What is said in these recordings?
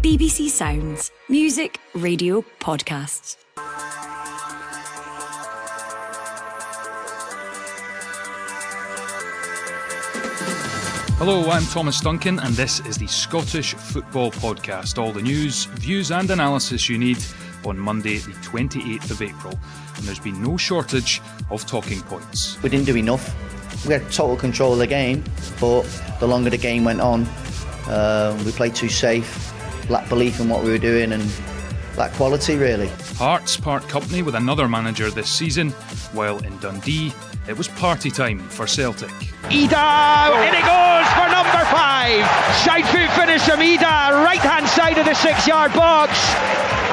BBC Sounds. Music, radio, podcasts. Hello, I'm Thomas Duncan, and this is the Scottish Football Podcast. All the news, views and analysis you need on Monday the 28th of April. And there's been no shortage of talking points. We didn't do enough. We had total control of the game, but the longer the game went on, we played too safe, lacked belief in what we were doing and lacked quality really. Hearts part company with another manager this season, while in Dundee it was party time for Celtic. Ida, in it goes for number 5. Side foot finish from Ida, right hand side of the 6-yard box.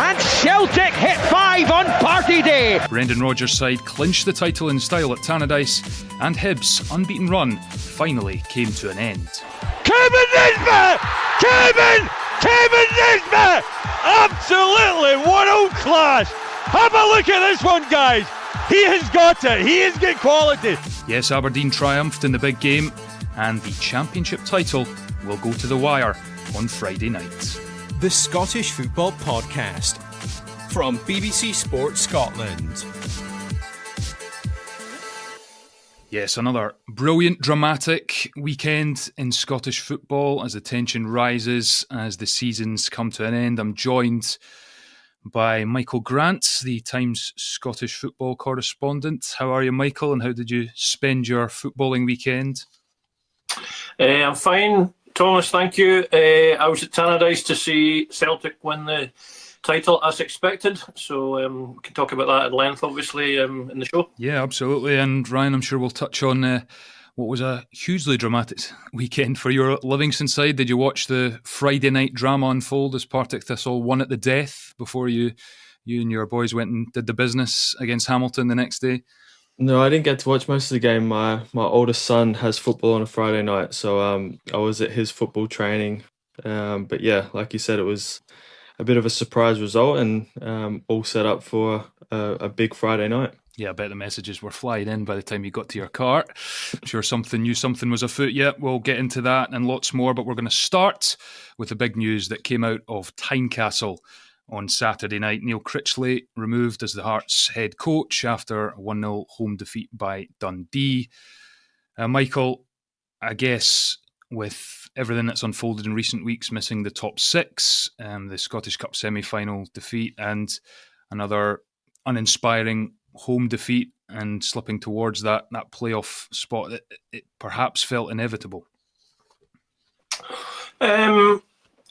And Celtic hit 5 on party day. Brendan Rodgers' side clinched the title in style at Tannadice, and Hibs' unbeaten run finally came to an end. Kevin Nisbet! Kevin Nisbet! Absolutely world class! Have a look at this one, guys! He has got it. He has got quality. Yes, Aberdeen triumphed in the big game, and the championship title will go to the wire on Friday night. The Scottish Football Podcast from BBC Sports Scotland. Yes, another brilliant, dramatic weekend in Scottish football as the tension rises, as the seasons come to an end. I'm joined by Michael Grant, the Times Scottish football correspondent. How are you, Michael, and how did you spend your footballing weekend? I'm fine, Thomas, thank you. I was at Tannadice to see Celtic win the title as expected, so we can talk about that at length, obviously, in the show. Yeah, absolutely. And Ryan, I'm sure we'll touch on what was a hugely dramatic weekend for your Livingston side. Did you watch the Friday night drama unfold as Partick Thistle won at the death before you and your boys went and did the business against Hamilton the next day? No, I didn't get to watch most of the game. My oldest son has football on a Friday night, so I was at his football training. But yeah, like you said, it was a bit of a surprise result and all set up for a big Friday night. Yeah, I bet the messages were flying in by the time you got to your car. I'm sure something was afoot. Yeah, we'll get into that and lots more, but we're going to start with the big news that came out of Tynecastle on Saturday night. Neil Critchley removed as the Hearts head coach after a 1-0 home defeat by Dundee. Michael, I guess with everything that's unfolded in recent weeks, missing the top 6, the Scottish Cup semi-final defeat and another uninspiring home defeat and slipping towards that playoff spot, it perhaps felt inevitable.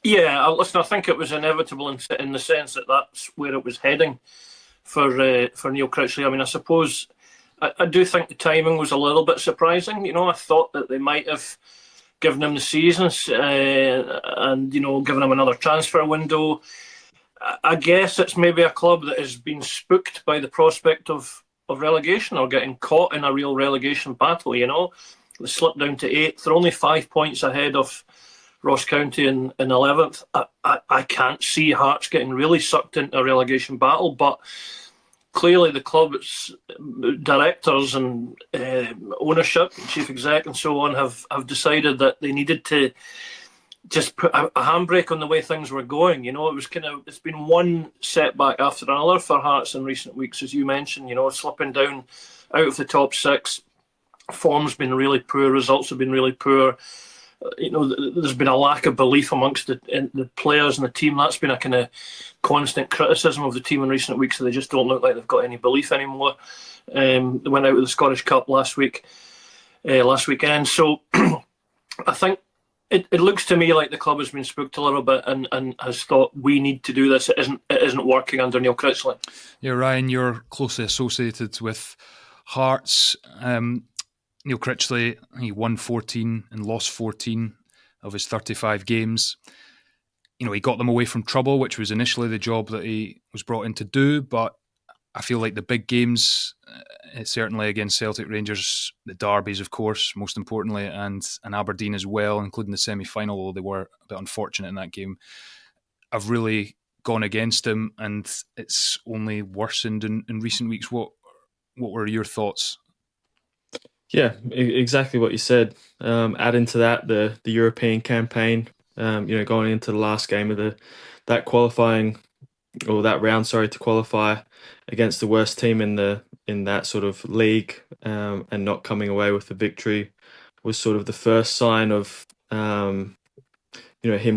Yeah, listen, I think it was inevitable in the sense that that's where it was heading for Neil Critchley. I mean, I suppose I do think the timing was a little bit surprising. You know, I thought that they might have given him the seasons and, you know, given him another transfer window. I guess it's maybe a club that has been spooked by the prospect of relegation or getting caught in a real relegation battle, you know. They slipped down to 8th. They're only 5 points ahead of Ross County in 11th. I can't see Hearts getting really sucked into a relegation battle, but clearly the club's directors and ownership, chief exec and so on have decided that they needed to just put a handbrake on the way things were going. You know, it's been one setback after another for Hearts in recent weeks, as you mentioned, you know, slipping down out of the top 6. Form's been really poor, results have been really poor. You know, there's been a lack of belief amongst the players and the team. That's been a kind of constant criticism of the team in recent weeks, so they just don't look like they've got any belief anymore. They went out with the Scottish Cup last weekend. So I think it looks to me like the club has been spooked a little bit and has thought, we need to do this. It isn't working under Neil Critchley. Yeah, Ryan, you're closely associated with Hearts. Neil Critchley, he won 14 and lost 14 of his 35 games. You know, he got them away from trouble, which was initially the job that he was brought in to do, but I feel like the big games, certainly against Celtic, Rangers, the derbies, of course, most importantly, and Aberdeen as well, including the semi-final, although they were a bit unfortunate in that game, have really gone against him, and it's only worsened in recent weeks. What were your thoughts? Yeah, exactly what you said. Adding to that the European campaign, going into the last game of that qualifying or that round, to qualify against the worst team in that sort of league, and not coming away with the victory was sort of the first sign of him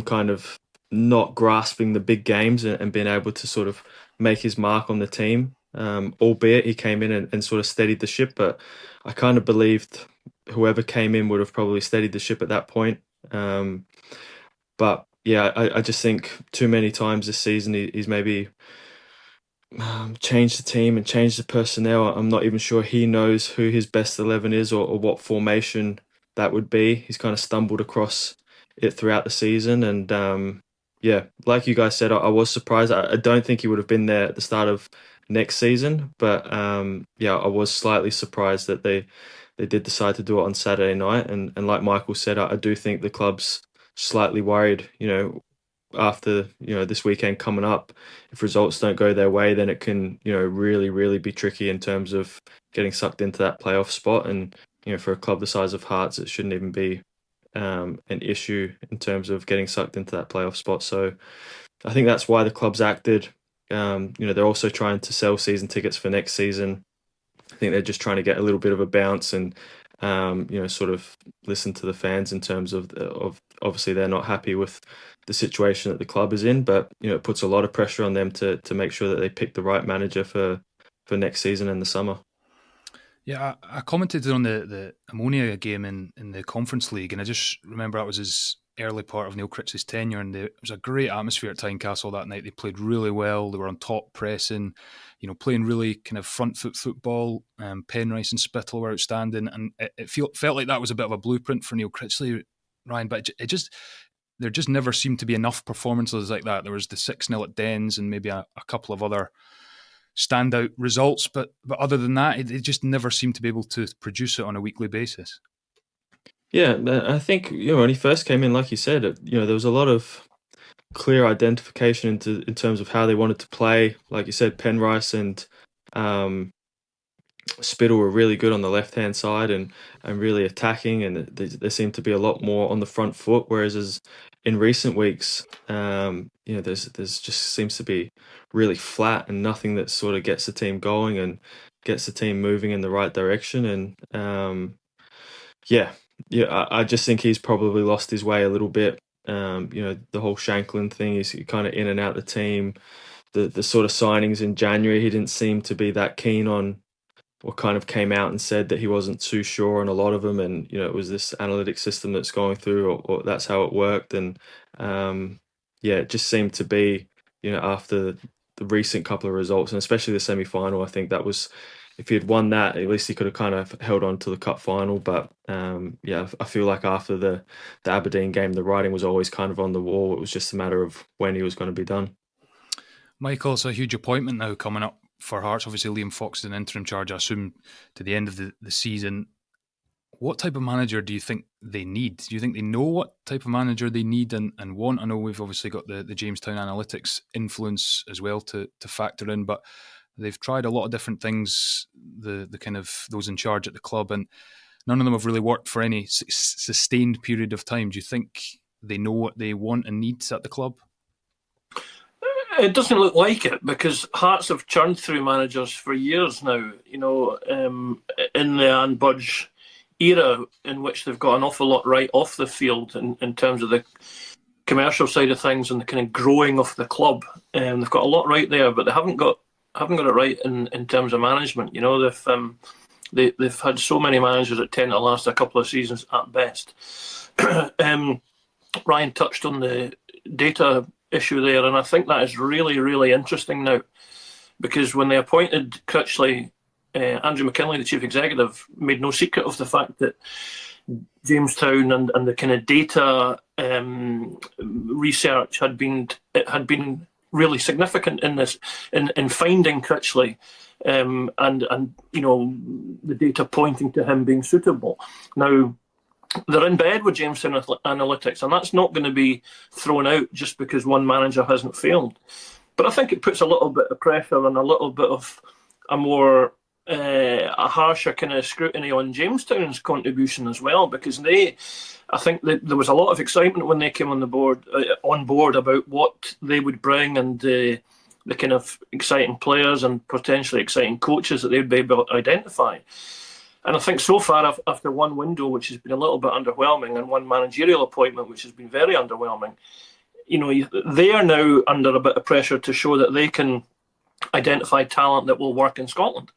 kind of not grasping the big games and being able to sort of make his mark on the team. Albeit he came in and sort of steadied the ship, but I kind of believed whoever came in would have probably steadied the ship at that point. But yeah, I just think too many times this season he's maybe changed the team and changed the personnel. I'm not even sure he knows who his best 11 is or what formation that would be. He's kind of stumbled across it throughout the season. And yeah, like you guys said, I was surprised. I don't think he would have been there at the start of next season. But yeah, I was slightly surprised that they did decide to do it on Saturday night. And like Michael said, I do think the club's slightly worried, after this weekend coming up. If results don't go their way, then it can really, really be tricky in terms of getting sucked into that playoff spot. And for a club the size of Hearts, it shouldn't even be an issue in terms of getting sucked into that playoff spot. So I think that's why the club's acted. They're also trying to sell season tickets for next season. I think they're just trying to get a little bit of a bounce and sort of listen to the fans in terms of obviously they're not happy with the situation that the club is in, but it puts a lot of pressure on them to make sure that they pick the right manager for next season in the summer. Yeah, I commented on the Ammonia game in the Conference League, and I just remember that was his early part of Neil Critchley's tenure, and it was a great atmosphere at Tynecastle that night. They played really well. They were on top pressing, playing really kind of front foot football. Penrice and Spittle were outstanding, and it felt like that was a bit of a blueprint for Neil Critchley, Ryan. But there just never seemed to be enough performances like that. There was the 6-0 at Dens and maybe a couple of other standout results, but other than that, it just never seemed to be able to produce it on a weekly basis. Yeah, I think when he first came in, like you said, there was a lot of clear identification in terms of how they wanted to play. Like you said, Penrice and Spittle were really good on the left-hand side and really attacking, and there seemed to be a lot more on the front foot, whereas in recent weeks, there's just seems to be really flat and nothing that sort of gets the team going and gets the team moving in the right direction. And I just think he's probably lost his way a little bit. The whole Shanklin thing, he's kind of in and out the team. The sort of signings in January, he didn't seem to be that keen on, or kind of came out and said that he wasn't too sure on a lot of them, and it was this analytic system that's going through, or that's how it worked. And it just seemed to be, after the recent couple of results, and especially the semi-final, I think that was, if he had won that, at least he could have kind of held on to the cup final. But I feel like after the Aberdeen game, the writing was always kind of on the wall. It was just a matter of when he was going to be done. Michael, it's a huge appointment now coming up for Hearts. Obviously, Liam Fox is an interim charge, I assume, to the end of the season. What type of manager do you think they need? Do you think they know what type of manager they need and want? I know we've obviously got the Jamestown analytics influence as well to factor in, but they've tried a lot of different things, the kind of those in charge at the club, and none of them have really worked for any sustained period of time. Do you think they know what they want and need at the club? It doesn't look like it, because Hearts have churned through managers for years now, in the Anne Budge era, in which they've got an awful lot right off the field in terms of the commercial side of things and the kind of growing of the club. They've got a lot right there, but they haven't got it right in terms of management. They've had so many managers that tend to last a couple of seasons at best. Ryan touched on the data issue there, and I think that is really, really interesting now, because when they appointed Critchley, Andrew McKinley, the chief executive, made no secret of the fact that Jamestown and the kind of data research had been really significant in this, in finding Critchley, and the data pointing to him being suitable. Now, they're in bed with Jamestown Analytics, and that's not going to be thrown out just because one manager hasn't failed. But I think it puts a little bit of pressure and a little bit of a more a harsher kind of scrutiny on Jamestown's contribution as well, because I think that there was a lot of excitement when they came on board about what they would bring, and the kind of exciting players and potentially exciting coaches that they'd be able to identify. And I think so far, after one window, which has been a little bit underwhelming, and one managerial appointment, which has been very underwhelming, they are now under a bit of pressure to show that they can identify talent that will work in Scotland.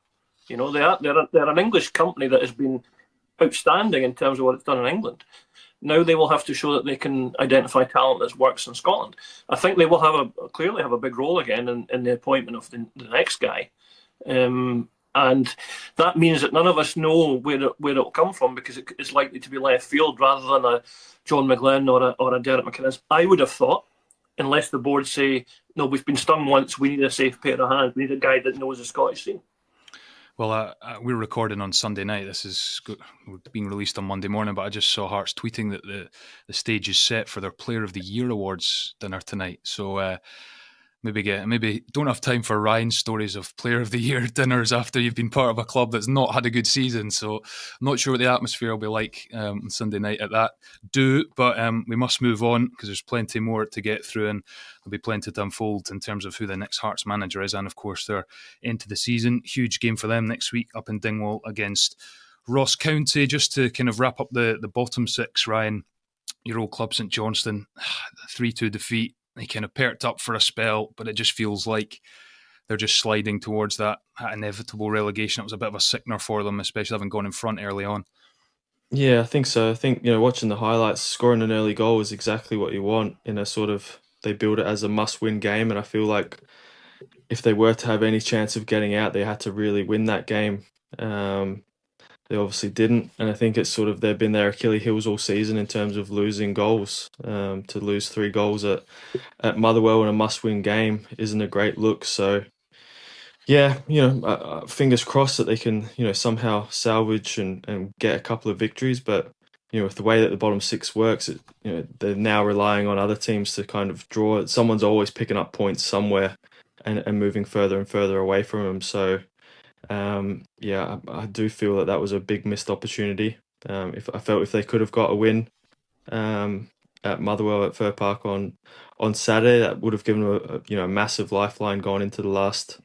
They're an English company that has been outstanding in terms of what it's done in England. Now they will have to show that they can identify talent that works in Scotland. I think they will clearly have a big role again in the appointment of the next guy. And that means that none of us know where it'll come from, because it's likely to be left field rather than a John McGlynn or a Derek McInnes. I would have thought, unless the board say, no, we've been stung once, we need a safe pair of hands, we need a guy that knows the Scottish scene. Well, we're recording on Sunday night. This is being released on Monday morning, but I just saw Hearts tweeting that the stage is set for their Player of the Year awards dinner tonight. So maybe don't have time for Ryan's stories of Player of the Year dinners after you've been part of a club that's not had a good season. So I'm not sure what the atmosphere will be like on Sunday night at that. But we must move on, because there's plenty more to get through, and there'll be plenty to unfold in terms of who the next Hearts manager is, and of course their end to the season. Huge game for them next week up in Dingwall against Ross County. Just to kind of wrap up the bottom six, Ryan, your old club St Johnstone, 3-2 defeat. They kind of perked up for a spell, but it just feels like they're just sliding towards that inevitable relegation. It was a bit of a sickener for them, especially having gone in front early on. Yeah, I think so. I think, watching the highlights, scoring an early goal is exactly what you want in a sort of, they build it as a must-win game, and I feel like if they were to have any chance of getting out, they had to really win that game. They obviously didn't, and I think it's sort of, they've been their Achilles heels all season in terms of losing goals. To lose 3 goals at Motherwell in a must-win game isn't a great look. So, yeah, fingers crossed that they can, somehow salvage and get a couple of victories. But with the way that the bottom 6 works, they're now relying on other teams to kind of draw it. Someone's always picking up points somewhere and moving further and further away from them. So, I do feel that was a big missed opportunity. If they could have got a win at Motherwell at Fir Park on Saturday, that would have given them a massive lifeline going into the last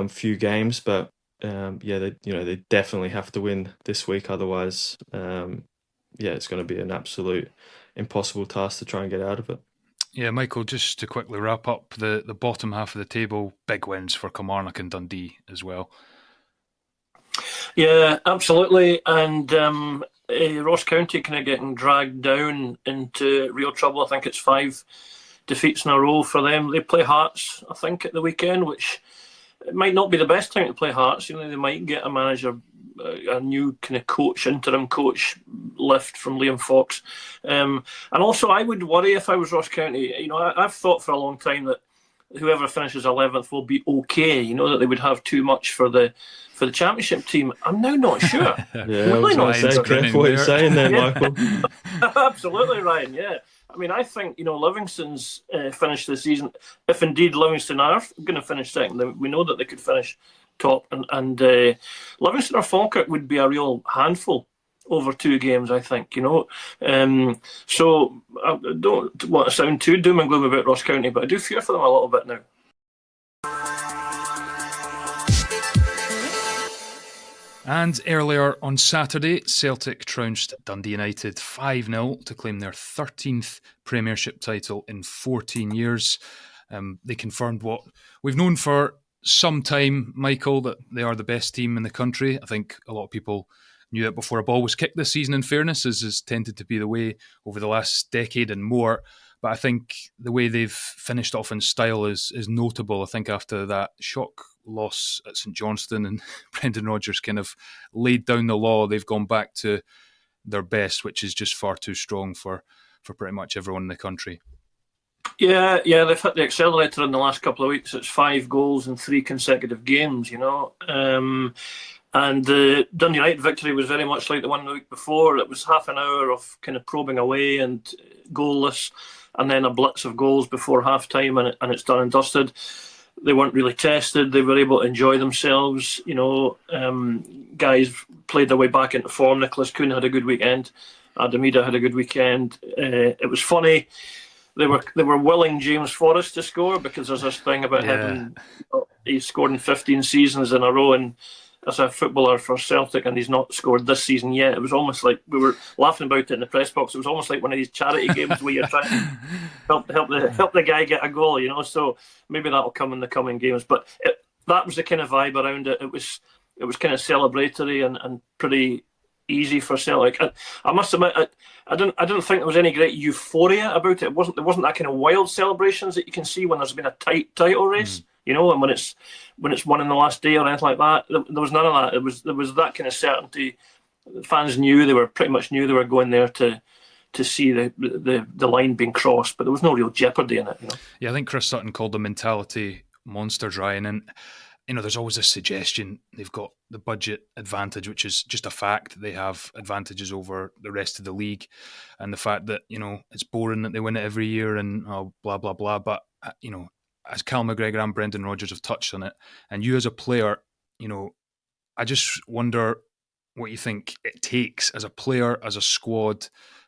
few games. But they definitely have to win this week, otherwise it's going to be an absolute impossible task to try and get out of it. Yeah, Michael, just to quickly wrap up the bottom half of the table, big wins for Kilmarnock and Dundee as well. Yeah, absolutely. And Ross County kind of getting dragged down into real trouble. I think it's 5 defeats in a row for them. They play Hearts, I think, at the weekend, which it might not be the best time to play Hearts. They might get a manager, a new kind of coach, interim coach lift from Liam Fox. And also, I would worry if I was Ross County. I've thought for a long time that whoever finishes 11th will be okay. That they would have too much for the championship team. I'm now not sure. I was not saying careful what you're saying there, Michael. Absolutely, Ryan. Yeah. I mean, I think, Livingston's finished the season. If indeed Livingston are going to finish second, we know that they could finish top. And Livingston or Falkirk would be a real handful over 2 games, I think, So I don't want to sound too doom and gloom about Ross County, but I do fear for them a little bit now. And earlier on Saturday, Celtic trounced Dundee United 5-0 to claim their 13th Premiership title in 14 years. They confirmed what we've known for some time, Michael, that they are the best team in the country. I think a lot of people knew it before a ball was kicked this season, in fairness, as has tended to be the way over the last decade and more. But I think the way they've finished off in style is notable. I think after that shock loss at St Johnstone and Brendan Rodgers kind of laid down the law, they've gone back to their best, which is just far too strong for pretty much everyone in the country. Yeah, they've hit the accelerator in the last couple of weeks. It's 5 goals in 3 consecutive games, And the Dundee United victory was very much like the one the week before. It was half an hour of kind of probing away and goalless, and then a blitz of goals before half-time, and it's done and dusted. they weren't really tested. They were able to enjoy themselves. Guys played their way back into form. Nicholas Kuhn had a good weekend. Adam Ida had a good weekend. It was funny. They were willing James Forrest to score, because there's this thing about him. He's scored in 15 seasons in a row, and as a footballer for Celtic, and he's not scored this season yet. It was almost like we were laughing about it in the press box. It was almost like one of these charity games where you're trying to help the guy get a goal, So maybe that'll come in the coming games. But that was the kind of vibe around it. It was kind of celebratory and pretty easy for Celtic. I must admit, I didn't think there was any great euphoria about it. There wasn't that kind of wild celebrations that you can see when there's been a tight title race. And when it's won in the last day or anything like that. There was none of that. There was that kind of certainty. The fans pretty much knew they were going there to see the line being crossed, but there was no real jeopardy in it. Yeah, I think Chris Sutton called them mentality monsters, Ryan, and there's always a suggestion they've got the budget advantage, which is just a fact. They have advantages over the rest of the league, and the fact that it's boring that they win it every year and blah blah blah. But as Cal McGregor and Brendan Rodgers have touched on it, and you as a player, I just wonder what you think it takes as a player, as a squad,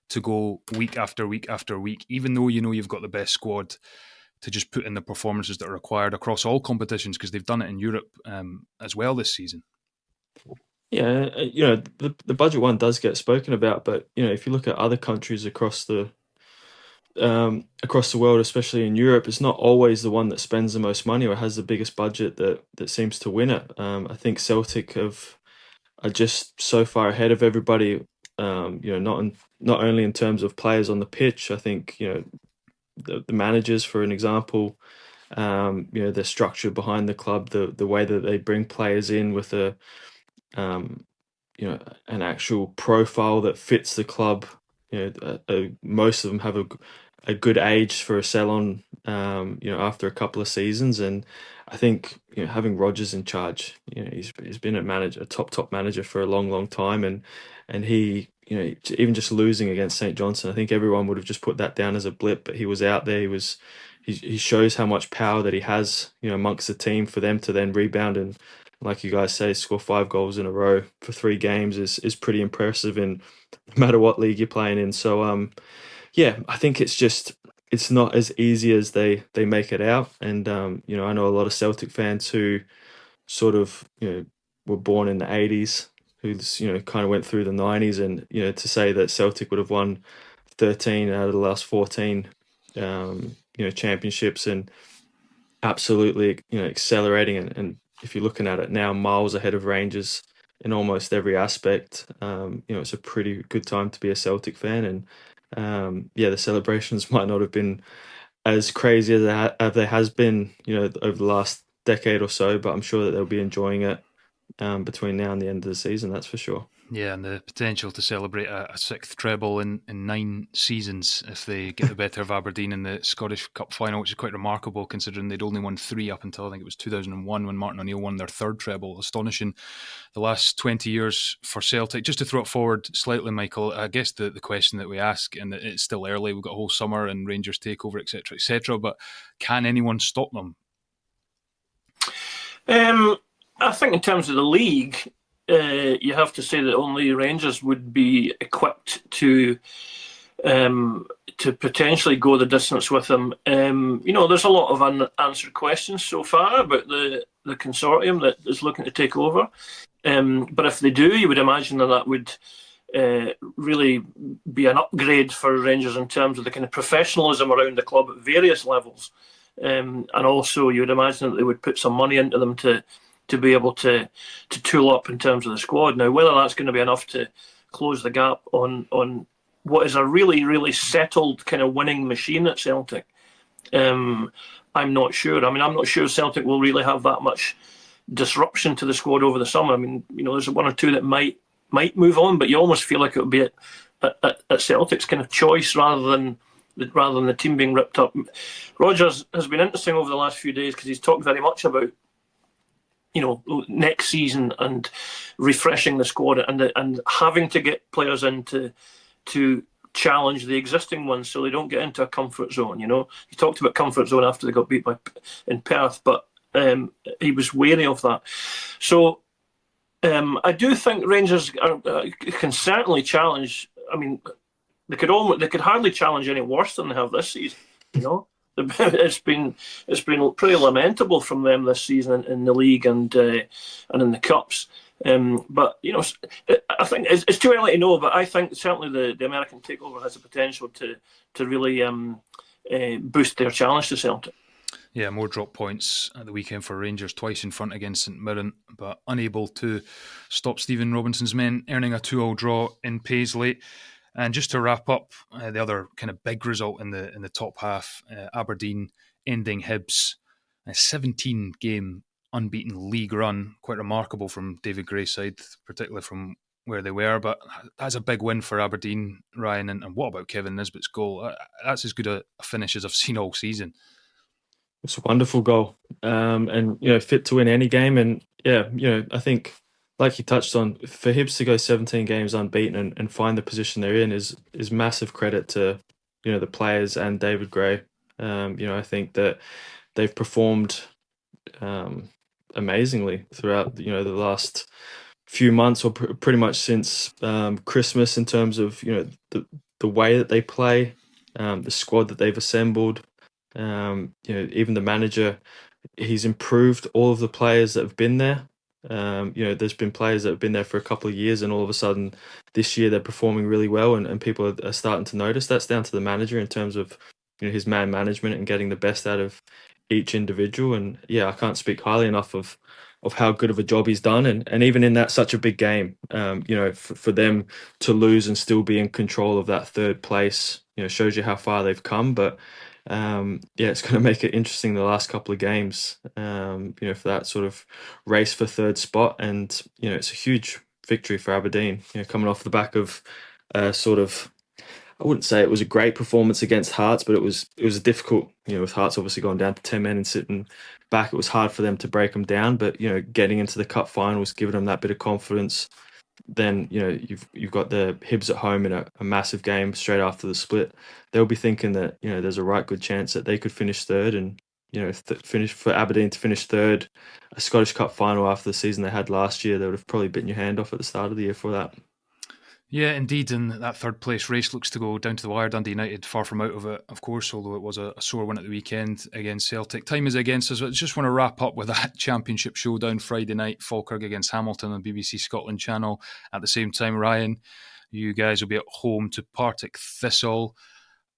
to go week after week after week, even though you've got the best squad, to just put in the performances that are required across all competitions, because they've done it in Europe as well this season. Yeah, the budget one does get spoken about, but if you look at other countries across the world, especially in Europe, it's not always the one that spends the most money or has the biggest budget that seems to win it. I think Celtic are just so far ahead of everybody. Not only in terms of players on the pitch. I think the managers, for an example, their structure behind the club, the way that they bring players in with an actual profile that fits the club. Most of them have a good age for a sell-on, after a couple of seasons. And I think having Rodgers in charge, he's been a top manager for a long time, and he, even just losing against St. Johnstone, I think everyone would have just put that down as a blip. But he was out there. He shows how much power that he has, amongst the team, for them to then rebound and, like you guys say, score 5 goals in a row for 3 games is pretty impressive in no matter what league you're playing in. So, I think it's not as easy as they make it out. And, I know a lot of Celtic fans who sort of, were born in the 80s, who, kind of went through the 90s, and, to say that Celtic would have won 13 out of the last 14, championships, and absolutely, accelerating. And if you're looking at it now, miles ahead of Rangers in almost every aspect, it's a pretty good time to be a Celtic fan. And the celebrations might not have been as crazy as there has been, over the last decade or so, but I'm sure that they'll be enjoying it between now and the end of the season, that's for sure. Yeah, and the potential to celebrate a 6th treble in 9 seasons if they get the better of Aberdeen in the Scottish Cup final, which is quite remarkable considering they'd only won 3 up until I think it was 2001 when Martin O'Neill won their 3rd treble. Astonishing the last 20 years for Celtic. Just to throw it forward slightly, Michael, I guess the question that we ask, and it's still early, we've got a whole summer and Rangers takeover, etc., but can anyone stop them? I think in terms of the league, you have to say that only Rangers would be equipped to potentially go the distance with them. There's a lot of unanswered questions so far about the consortium that is looking to take over. But if they do, you would imagine that would really be an upgrade for Rangers in terms of the kind of professionalism around the club at various levels. And also you would imagine that they would put some money into them to be able to tool up in terms of the squad. Now, whether that's going to be enough to close the gap on what is a really, really settled kind of winning machine at Celtic, I'm not sure. I mean, I'm not sure Celtic will really have that much disruption to the squad over the summer. I mean, there's 1 or 2 that might move on, but you almost feel like it would be at Celtic's kind of choice rather than the team being ripped up. Rodgers has been interesting over the last few days because he's talked very much about next season and refreshing the squad and having to get players in to challenge the existing ones so they don't get into a comfort zone. He talked about comfort zone after they got beat in Perth, but he was wary of that. So I do think Rangers can certainly challenge. I mean, they could hardly challenge any worse than they have this season. You know, it's been pretty lamentable from them this season in the league and in the cups. But you know, I think it's too early to know. But I think certainly the American takeover has the potential to really boost their challenge to Celtic. Yeah, more drop points at the weekend for Rangers, twice in front against St Mirren, but unable to stop Stephen Robinson's men, earning a 2-2 draw in Paisley. And just to wrap up, the other kind of big result in the top half, Aberdeen ending Hibs, a 17-game unbeaten league run, quite remarkable from David Gray's side, particularly from where they were. But that's a big win for Aberdeen, Ryan. And what about Kevin Nisbet's goal? That's as good a finish as I've seen all season. It's a wonderful goal, and fit to win any game. And I think, like you touched on, for Hibs to go 17 games unbeaten and find the position they're in is massive credit to the players and David Gray. I think that they've performed amazingly throughout the last few months, or pretty much since Christmas, in terms of the way that they play, the squad that they've assembled. Even the manager, he's improved all of the players that have been there. There's been players that have been there for a couple of years, and all of a sudden this year they're performing really well, and people are starting to notice. That's down to the manager in terms of his man management and getting the best out of each individual. And I can't speak highly enough of how good of a job he's done, and even in that such a big game, for them to lose and still be in control of that third place, shows you how far they've come. But it's going to make it interesting the last couple of games, for that sort of race for third spot. And it's a huge victory for Aberdeen, coming off the back of I wouldn't say it was a great performance against Hearts, but it was a difficult, with Hearts obviously going down to 10 men and sitting back, it was hard for them to break them down. But getting into the cup finals, giving them that bit of confidence. Then you've got the Hibs at home in a massive game straight after the split. They'll be thinking that there's a right good chance that they could finish third, and finish for Aberdeen to finish third, a Scottish Cup final after the season they had last year. They would have probably bitten your hand off at the start of the year for that. Yeah, indeed, and that third place race looks to go down to the wire. Dundee United far from out of it, of course, although it was a sore win at the weekend against Celtic. Time is against us. I just want to wrap up with that championship showdown Friday night, Falkirk against Hamilton on BBC Scotland channel. At the same time, Ryan, you guys will be at home to Partick Thistle.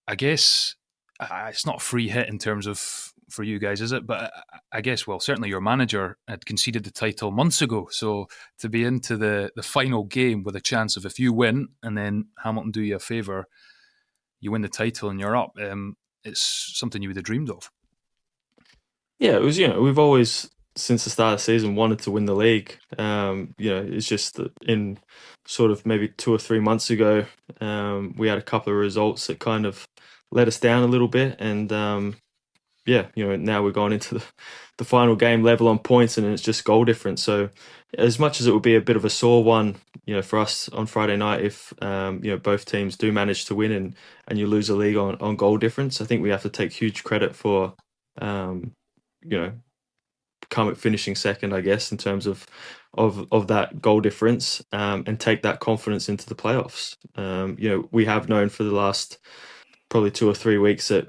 I guess it's not a free hit in terms of for you guys, is it? But I guess, well, certainly your manager had conceded the title months ago. So to be into the final game with a chance of, if you win and then Hamilton do you a favour, you win the title and you're up, it's something you would have dreamed of. Yeah, it was, we've always, since the start of the season, wanted to win the league. It's just that in sort of maybe 2 or 3 months ago, we had a couple of results that kind of let us down a little bit. And now we're going into the final game level on points, and it's just goal difference. So as much as it would be a bit of a sore one, for us on Friday night, if both teams do manage to win and you lose a league on goal difference, I think we have to take huge credit for finishing second, I guess, in terms of that goal difference, and take that confidence into the playoffs. We have known for the last probably 2 or 3 weeks that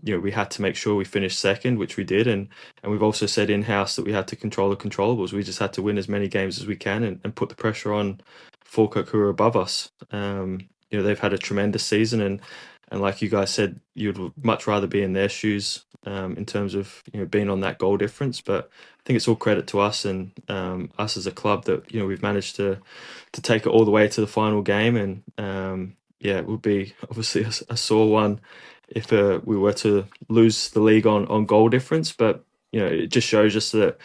we had to make sure we finished second, which we did, and we've also said in-house that we had to control the controllables. We just had to win as many games as we can and put the pressure on Falkirk, who are above us. They've had a tremendous season, and like you guys said, you'd much rather be in their shoes in terms of being on that goal difference. But I think it's all credit to us and us as a club that we've managed to take it all the way to the final game. And it would be obviously a sore one if we were to lose the league on goal difference. But it just shows us that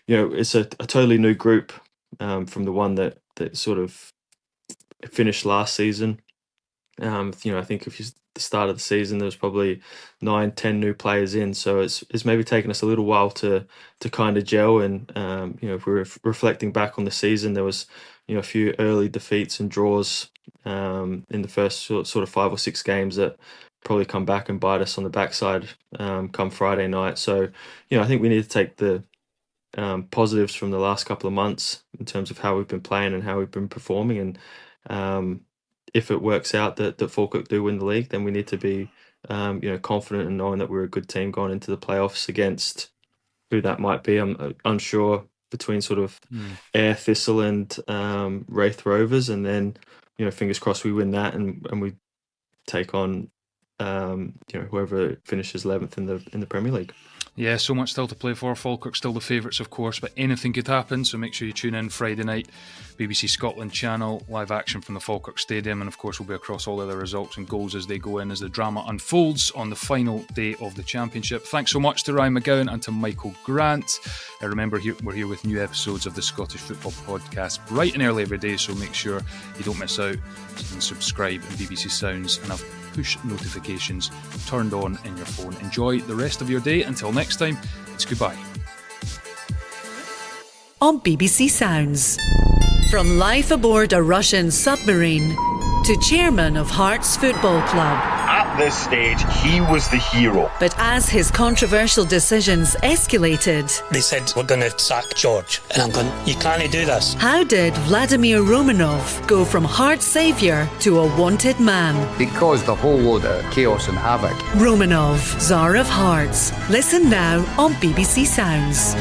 it's a totally new group from the one that sort of finished last season. I think if you the start of the season, there was probably 9-10 new players in, so it's maybe taken us a little while to kind of gel. And if we're reflecting back on the season, there was a few early defeats and draws in the first sort of 5 or 6 games that probably come back and bite us on the backside come Friday night. So, I think we need to take the positives from the last couple of months in terms of how we've been playing and how we've been performing. And if it works out that Falkirk do win the league, then we need to be confident in knowing that we're a good team going into the playoffs against who that might be. I'm unsure between sort of Ayr Thistle and Wraith Rovers, and then fingers crossed we win that and we take on whoever finishes 11th in the Premier League. Yeah, so much still to play for. Falkirk still the favourites, of course, but anything could happen, so make sure you tune in Friday night, BBC Scotland channel, live action from the Falkirk Stadium, and of course we'll be across all the other results and goals as they go in as the drama unfolds on the final day of the Championship. Thanks so much to Ryan McGowan and to Michael Grant. Remember, we're here with new episodes of the Scottish Football Podcast bright and early every day, so make sure you don't miss out and subscribe in BBC Sounds and have push notifications turned on in your phone. Enjoy the rest of your day. Until next time, it's goodbye. On BBC Sounds. From life aboard a Russian submarine to chairman of Hearts Football Club. At this stage, he was the hero. But as his controversial decisions escalated, they said, we're going to sack George. And I'm going, you can't do this. How did Vladimir Romanov go from Hearts saviour to a wanted man? He caused a whole load of chaos and havoc. Romanov, Tsar of Hearts. Listen now on BBC Sounds.